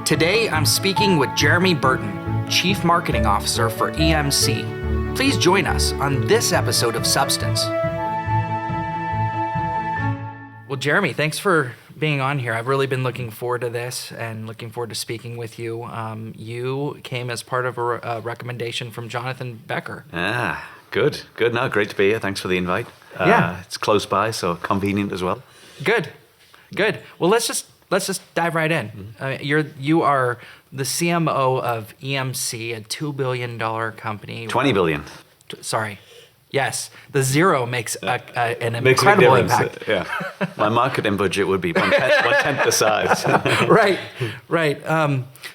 Today, I'm speaking with Jeremy Burton, Chief Marketing Officer for EMC. Please join us on this episode of Substance. Well, Jeremy, thanks for being on here. I've really been looking forward to this and looking forward to speaking with you. You came as part of a recommendation from Jonathan Becker. Good. No, great to be here. Thanks for the invite. Yeah. It's close by, so convenient as well. Good. Well, let's just dive right in. You are the CMO of EMC, a $2 billion company. 20 billion. Sorry. Yes, the zero makes an Makes incredible a big difference. impact. Yeah. My marketing budget would be one tenth the size. Right.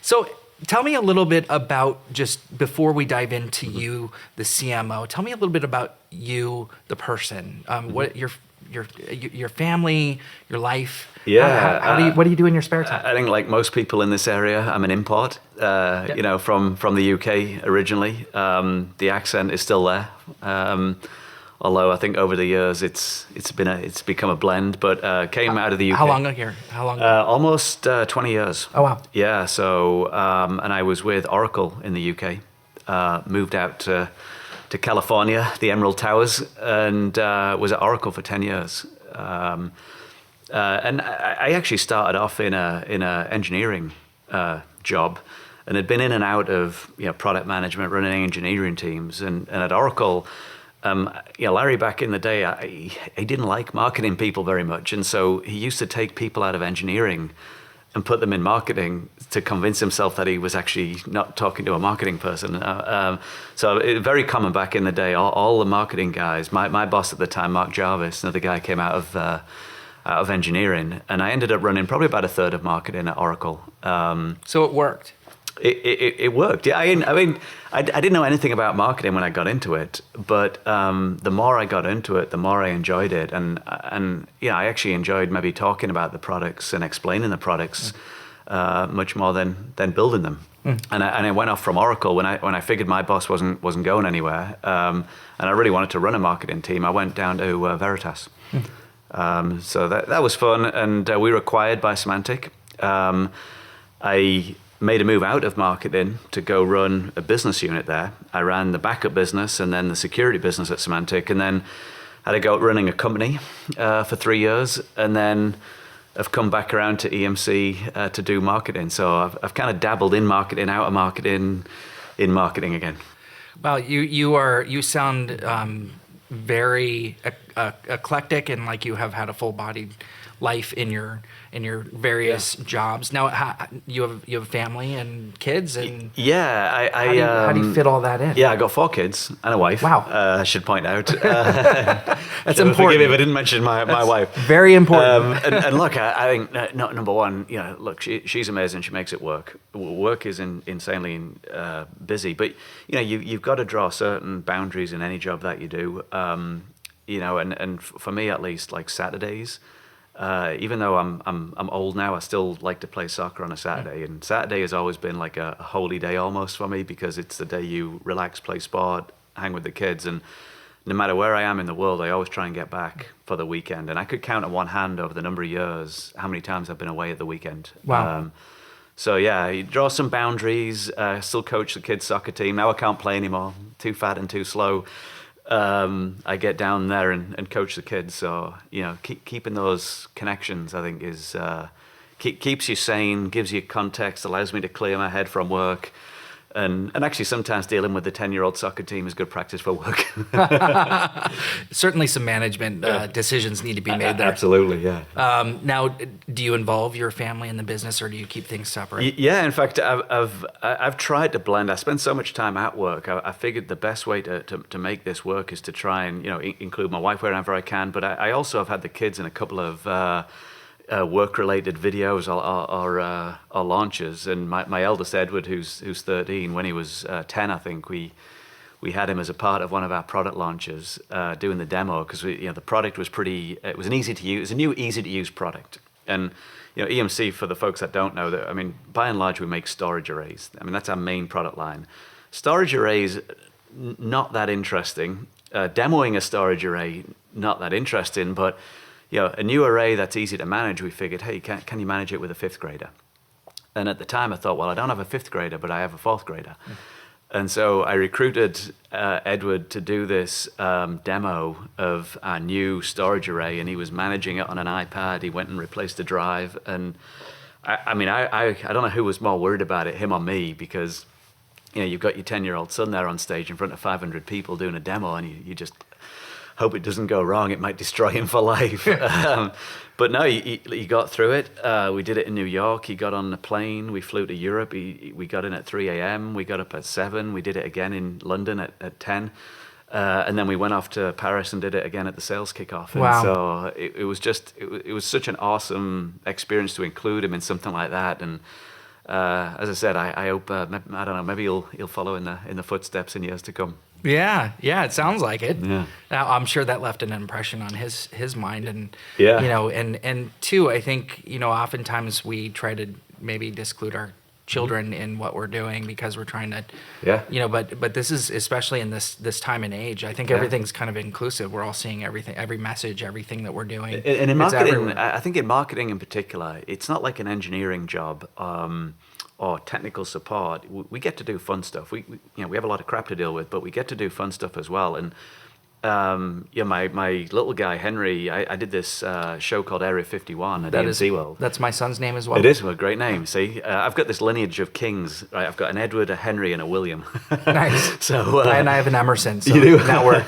So tell me a little bit about, just before we dive into you, the CMO, tell me a little bit about you, the person, what your family, your life. Yeah. What do you do in your spare time? I think, like most people in this area, I'm an import. Yep. From the UK originally. The accent is still there. Although I think over the years it's become a blend. But came out of the UK. How long ago? Almost 20 years. Oh wow. Yeah. So and I was with Oracle in the UK. Moved out to California, the Emerald Towers, and was at Oracle for 10 years. And I actually started off in a engineering job, and had been in and out of product management, running engineering teams, and at Oracle, Larry back in the day, he didn't like marketing people very much, and so he used to take people out of engineering and put them in marketing to convince himself that he was actually not talking to a marketing person. So it, very common back in the day. All the marketing guys, my boss at the time, Mark Jarvis, another guy, came out of engineering, and I ended up running probably about a third of marketing at Oracle. So it worked. It worked. Yeah, I mean, I didn't know anything about marketing when I got into it, but the more I got into it, the more I enjoyed it, and I actually enjoyed maybe talking about the products and explaining the products much more than building them. And I went off from Oracle when I figured my boss wasn't going anywhere, and I really wanted to run a marketing team. I went down to Veritas. So that was fun, and we were acquired by Symantec. I made a move out of marketing to go run a business unit there. I ran the backup business and then the security business at Symantec, and then had to go running a company for 3 years, and then I've come back around to EMC to do marketing. So I've kind of dabbled in marketing, out of marketing, in marketing again. Well, you sound very eclectic, and like you have had a full-bodied life in your various jobs. Now, you have a family and kids, and how do you fit all that in? Yeah, I got 4 kids and a wife. Wow. I should point out. That's important. Forgive me if I didn't mention my wife. Very important. And look, I think number one, look, she's amazing. She makes it work. Work is insanely busy, but you've got to draw certain boundaries in any job that you do. And for me at least, like Saturdays. Even though I'm old now, I still like to play soccer on a Saturday, and Saturday has always been like a holy day almost for me, because it's the day you relax, play sport, hang with the kids, and no matter where I am in the world, I always try and get back for the weekend. And I could count on one hand over the number of years how many times I've been away at the weekend. Wow. So yeah, you draw some boundaries. Still coach the kids' soccer team. Now I can't play anymore. Too fat and too slow. I get down there and coach the kids. So keeping those connections, I think, is keeps you sane, gives you context, allows me to clear my head from work. And actually, sometimes dealing with the 10-year-old soccer team is good practice for work. Certainly, some management decisions need to be made there. Absolutely, yeah. Now, do you involve your family in the business, or do you keep things separate? Yeah, in fact, I've tried to blend. I spend so much time at work. I figured the best way to make this work is to try and include my wife wherever I can. But I also have had the kids in a couple of work-related videos or launches, and my eldest Edward, who's 13, when he was 10, I think we had him as a part of one of our product launches, doing the demo, because the product was it was a new easy to use product. And EMC, for the folks that don't know, that, I mean, by and large, we make storage arrays. I mean, that's our main product line. Storage arrays, not that interesting. Demoing a storage array, not that interesting, but a new array that's easy to manage, we figured, hey, can you manage it with a fifth grader? And at the time I thought, well, I don't have a fifth grader, but I have a fourth grader. And so I recruited Edward to do this demo of our new storage array, and he was managing it on an iPad. He went and replaced the drive. And I don't know who was more worried about it, him or me, because you've got your 10-year-old son there on stage in front of 500 people doing a demo, and you just hope it doesn't go wrong. It might destroy him for life. But no, he got through it. We did it in New York. He got on the plane. We flew to Europe. We got in at 3 a.m. We got up at 7. We did it again in London at 10. And then we went off to Paris and did it again at the sales kickoff. And wow. So it was such an awesome experience to include him in something like that. And as I said, I hope, I don't know, maybe he'll follow in the footsteps in years to come. Yeah, it sounds like it. Yeah. I'm sure that left an impression on his mind, and yeah. And two, I think oftentimes we try to maybe disclude our children in what we're doing because we're trying to, but this is, especially in this time and age, I think everything's kind of inclusive. We're all seeing everything, every message, everything that we're doing. And in marketing, I think in marketing in particular, it's not like an engineering job. Or technical support. We get to do fun stuff. We have a lot of crap to deal with, but we get to do fun stuff as well. And my little guy Henry, I did this show called Area 51 at EMC World. That's my son's name as well. It is a great name. See, I've got this lineage of kings. Right, I've got an Edward, a Henry, and a William. Nice. So and I have an Emerson. So you do? Now we're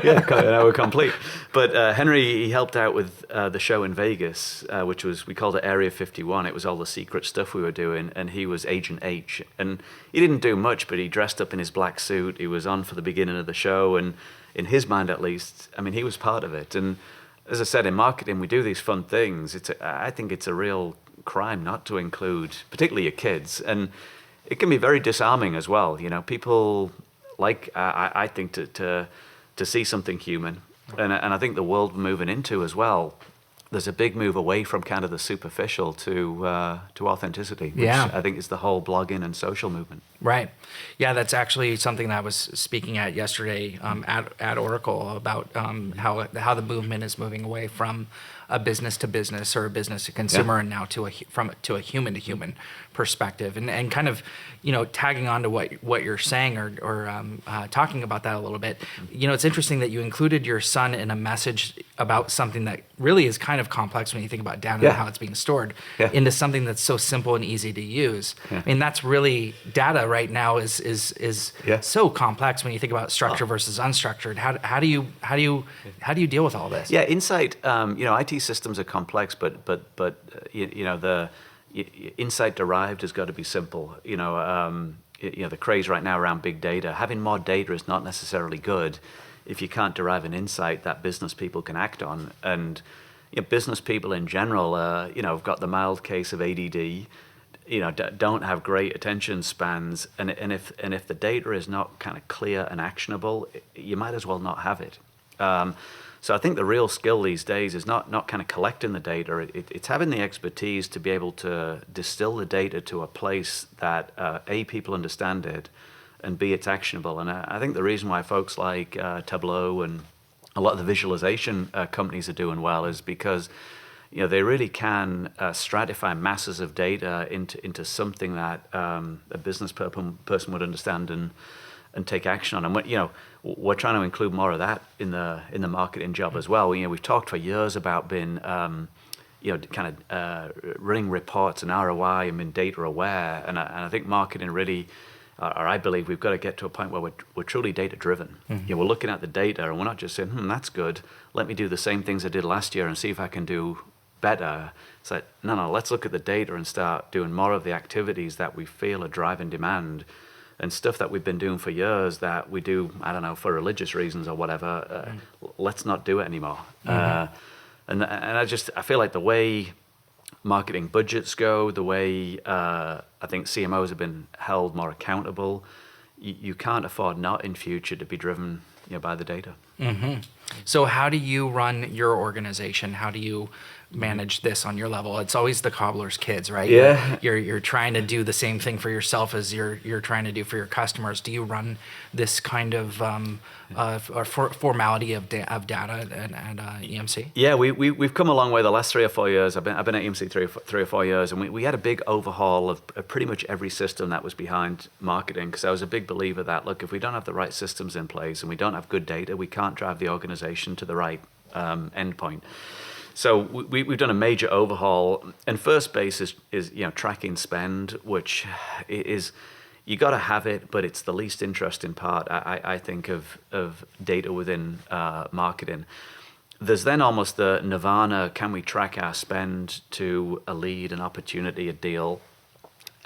now we're complete. But Henry, he helped out with the show in Vegas, which we called it Area 51. It was all the secret stuff we were doing, and he was Agent H. And he didn't do much, but he dressed up in his black suit. He was on for the beginning of the show, and in his mind at least, I mean, he was part of it. And as I said, in marketing, we do these fun things. I think it's a real crime not to include, particularly your kids. And it can be very disarming as well. People like, I think, to see something human. And I think the world we're moving into as well, there's a big move away from kind of the superficial to authenticity, which I think is the whole blogging and social movement. Right. Yeah, that's actually something that I was speaking at yesterday at Oracle about how the movement is moving away from a business to business or a business to consumer, and now to a human to human perspective, and kind of tagging on to what you're saying or talking about that a little bit. It's interesting that you included your son in a message about something that really is kind of complex when you think about data and how it's being stored into something that's so simple and easy to use. I mean, that's really data right now is so complex when you think about structure versus unstructured. How do you deal with all this? Yeah, Insight. IT systems are complex, but the insight derived has got to be simple. The craze right now around big data. Having more data is not necessarily good if you can't derive an insight that business people can act on. And business people in general, have got the mild case of ADD. Don't have great attention spans, and if the data is not kind of clear and actionable, you might as well not have it. So I think the real skill these days is not kind of collecting the data. It's having the expertise to be able to distill the data to a place that A, people understand it, and B, it's actionable. And I think the reason why folks like Tableau and a lot of the visualization companies are doing well is because they really can stratify masses of data into something that a business person would understand and take action on. And we're trying to include more of that in the marketing job as well. We've talked for years about being running reports and ROI and being data aware. And I think marketing really, or I believe we've got to get to a point where we're truly data driven. Mm-hmm. We're looking at the data and we're not just saying, that's good. Let me do the same things I did last year and see if I can do better. It's like, no, let's look at the data and start doing more of the activities that we feel are driving demand, and stuff that we've been doing for years that we do, I don't know, for religious reasons or whatever. Let's not do it anymore. Mm-hmm. And I feel like the way marketing budgets go, the way I think CMOs have been held more accountable, you can't afford not in future to be driven by the data. Mm-hmm. So how do you run your organization? How do you manage this on your level? It's always the cobbler's kids, right? Yeah. You're trying to do the same thing for yourself as you're trying to do for your customers. Do you run this kind of formality of data at EMC? Yeah, we've come a long way the last 3 or 4 years. I've been at EMC 3 or 4 years, and we had a big overhaul of pretty much every system that was behind marketing, because I was a big believer that, look, if we don't have the right systems in place and we don't have good data, we can't drive the organization to the right endpoint. So we've done a major overhaul, and first base is tracking spend, which is, you got to have it, but it's the least interesting part, I think, of data within marketing. There's then almost the nirvana: can we track our spend to a lead, an opportunity, a deal?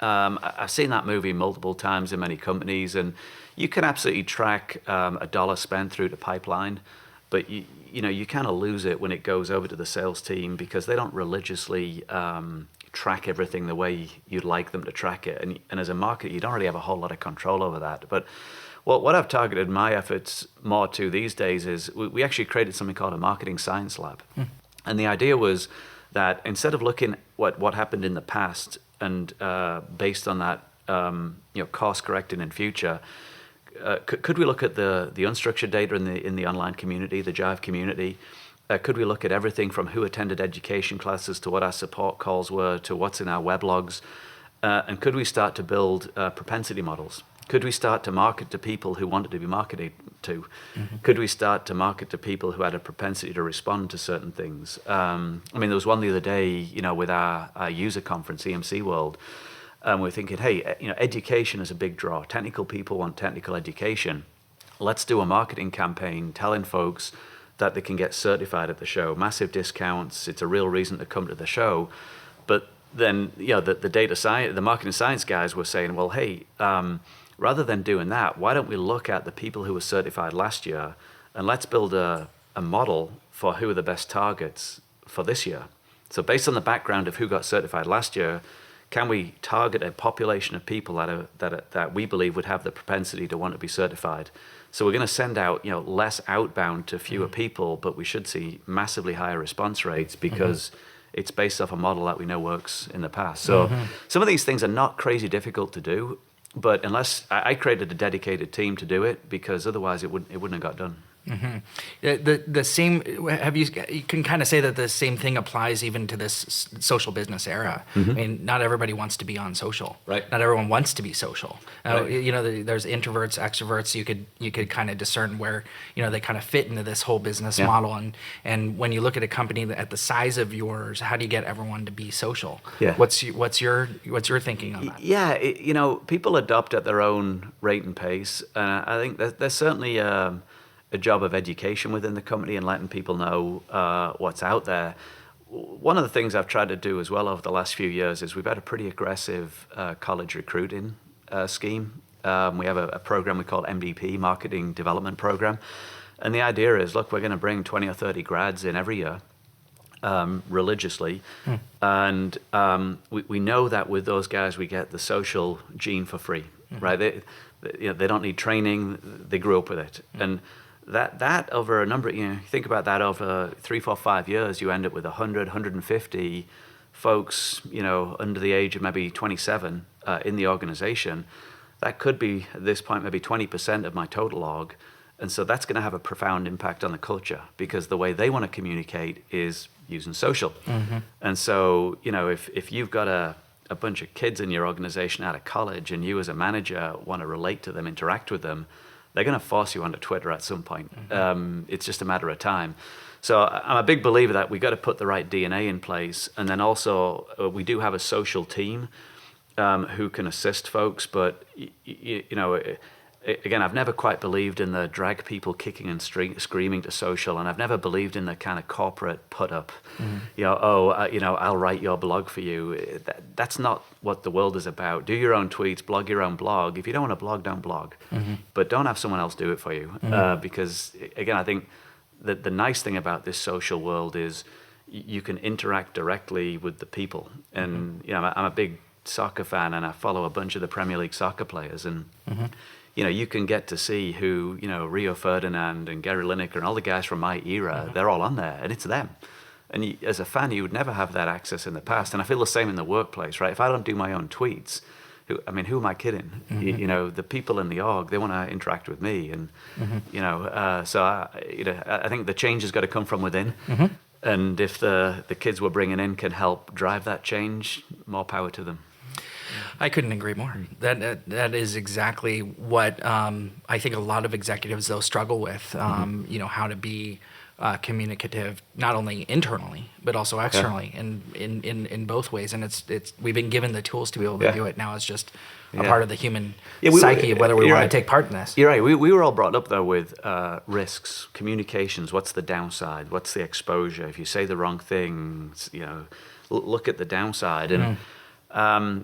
I've seen that movie multiple times in many companies, and you can absolutely track a dollar spent through the pipeline, but you kind of lose it when it goes over to the sales team, because they don't religiously track everything the way you'd like them to track it. And as a marketer, you don't really have a whole lot of control over that. But what I've targeted my efforts more to these days is we actually created something called a marketing science lab. And the idea was that instead of looking what happened in the past and based on that course correcting in future, could we look at the unstructured data in the online community, the Jive community? Could we look at everything from who attended education classes to what our support calls were to what's in our weblogs? And could we start to build propensity models? Could we start to market to people who wanted to be marketed to? Could we start to market to people who had a propensity to respond to certain things? There was one the other day, with our user conference, EMC World, we're thinking, hey, education is a big draw. Technical people want technical education. Let's do a marketing campaign telling folks that they can get certified at the show, massive discounts. It's a real reason to come to the show. But then, the data science, the marketing science guys were saying, well, hey, rather than doing that, why don't we look at the people who were certified last year, and let's build a model for who are the best targets for this year. So based on the background of who got certified last year, can we target a population of people that we believe would have the propensity to want to be certified? So we're going to send out less outbound to fewer people, but we should see massively higher response rates because it's based off a model that we know works in the past. So some of these things are not crazy difficult to do, but unless I created a dedicated team to do it, because otherwise it wouldn't have got done. The same, you can kind of say that the same thing applies even to this social business era. I mean, not everybody wants to be on social. Right. Not everyone wants to be social. Right. There's introverts, extroverts. You could kind of discern where they kind of fit into this whole business model. And when you look at a company at the size of yours, how do you get everyone to be social? Yeah. What's your thinking on that? Yeah, people adopt at their own rate and pace, and I think there's certainly a job of education within the company and letting people know what's out there. One of the things I've tried to do as well over the last few years is we've had a pretty aggressive college recruiting scheme. We have a program we call MDP, Marketing Development Program. And the idea is, look, we're going to bring 20 or 30 grads in every year religiously. And we know that with those guys, we get the social gene for free, right? They don't need training. They grew up with it. And that over a number, think about that over 3, 4, 5 years, you end up with 100, 150 folks, under the age of maybe 27 in the organization. That could be, at this point, maybe 20% of my total org. And so that's going to have a profound impact on the culture, because the way they want to communicate is using social. And so, if you've got a bunch of kids in your organization out of college and you as a manager want to relate to them, interact with them, they're going to force you onto Twitter at some point. It's just a matter of time. So I'm a big believer that we got to put the right DNA in place. And then also we do have a social team who can assist folks. But, again, I've never quite believed in the drag people kicking and screaming to social. And I've never believed in the kind of corporate put up, I'll write your blog for you. That's not what the world is about. Do your own tweets, blog your own blog. If you don't want to blog, don't blog. But don't have someone else do it for you. Because, again, I think that the nice thing about this social world is you can interact directly with the people. And, I'm a big soccer fan, and I follow a bunch of the Premier League soccer players. And, you can get to see who, Rio Ferdinand and Gary Lineker and all the guys from my era, they're all on there, and it's them. And as a fan, you would never have that access in the past. And I feel the same in the workplace, right? If I don't do my own tweets, who am I kidding? You know, the people in the org, they want to interact with me, and you know, so I think the change has got to come from within. And if the kids we're bringing in can help drive that change, more power to them. I couldn't agree more. That is exactly what I think a lot of executives though struggle with. You know, how to be communicative, not only internally but also externally, and in both ways. And it's we've been given the tools to be able to do it. Now it's just a part of the human psyche of whether we want to take part in this. You're right. We were all brought up though with risks, communications. What's the downside? What's the exposure? If you say the wrong thing, you know, look at the downside. And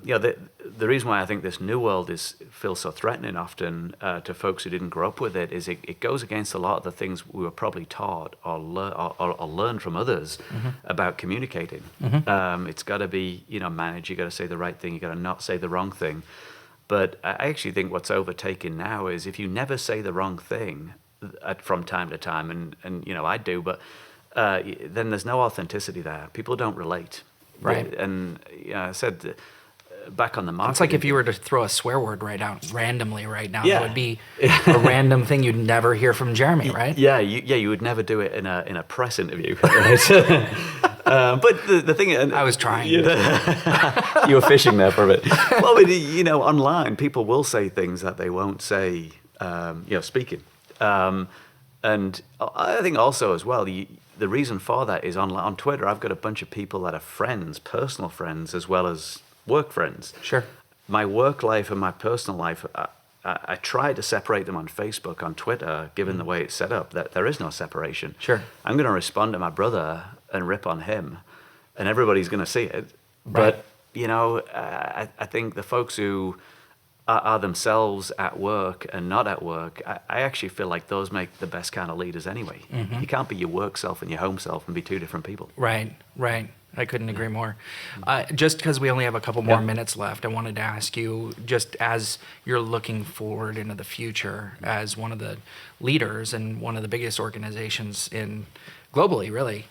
you know, the reason why I think this new world feels so threatening often to folks who didn't grow up with it is it goes against a lot of the things we were probably taught or learned from others about communicating. It's got to be, you know, managed. You got to say the right thing. You got to not say the wrong thing. But I actually think what's overtaken now is if you never say the wrong thing from time to time, and you know, I do, but then there's no authenticity there. People don't relate. Right. And yeah, I said back on the market. It's like if you were to throw a swear word randomly right now, that would be a random thing you'd never hear from Jeremy, right? Yeah, you would never do it in a press interview. Right? But the thing, I was trying. You were fishing there for a bit. Well, but, you know, online people will say things that they won't say, you know, speaking. And I think also as well, the reason for that is on Twitter, I've got a bunch of people that are friends, personal friends, as well as work friends. Sure. My work life and my personal life, I try to separate them on Facebook, on Twitter, given the way it's set up, that there is no separation. Sure. I'm going to respond to my brother and rip on him, and everybody's going to see it. Right. But, you know, I think the folks who are themselves at work and not at work, I actually feel like those make the best kind of leaders anyway. You can't be your work self and your home self and be two different people. Right. I couldn't agree more. Just because we only have a couple more minutes left, I wanted to ask you, just as you're looking forward into the future as one of the leaders and one of the biggest organizations in globally, really,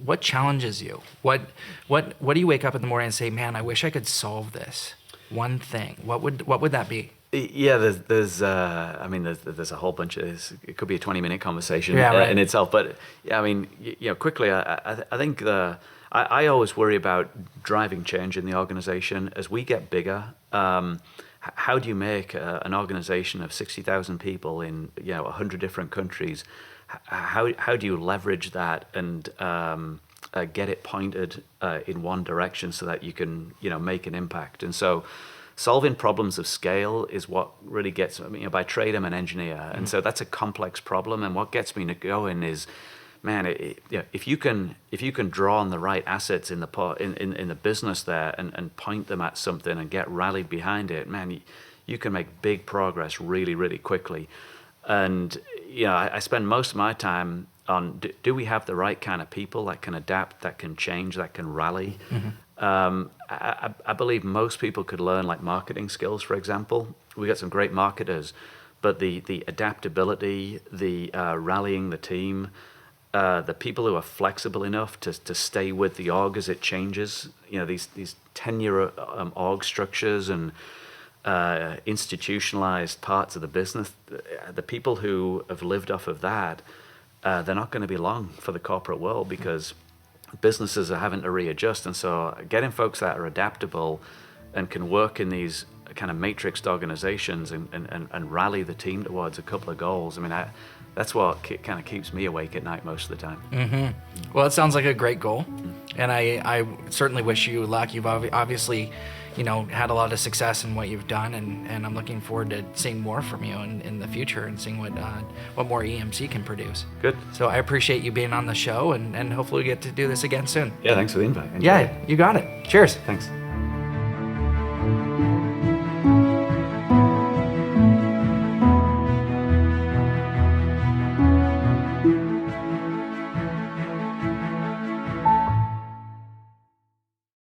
what challenges you? What do you wake up in the morning and say, man, I wish I could solve this one thing? What would that be? Yeah, there's a whole bunch of this. It could be a 20-minute conversation in itself. But yeah, I mean, you know, quickly, I think I always worry about driving change in the organization as we get bigger. How do you make an organization of 60,000 people in 100 different countries? How do you leverage that and get it pointed in one direction so that you can make an impact? And so solving problems of scale is what really gets me. By trade, I'm an engineer, and so that's a complex problem. And what gets me going is, man, if you can draw on the right assets in the business there and point them at something and get rallied behind it, man, you can make big progress really, really quickly. And I spend most of my time on do we have the right kind of people that can adapt, that can change, that can rally. I believe most people could learn like marketing skills, for example. We got some great marketers, but the adaptability, the rallying the team, the people who are flexible enough to stay with the org as it changes, these tenure org structures and institutionalized parts of the business, the people who have lived off of that, they're not going to be long for the corporate world because businesses are having to readjust. And so getting folks that are adaptable and can work in these kind of matrixed organizations and rally the team towards a couple of goals, I mean, that's what kind of keeps me awake at night most of the time. Well, it sounds like a great goal, and I certainly wish you luck. You've obviously had a lot of success in what you've done, and I'm looking forward to seeing more from you in the future and seeing what more EMC can produce. Good. So I appreciate you being on the show, and hopefully we get to do this again soon. Yeah, thanks for the invite. Yeah, you got it. Cheers. Thanks.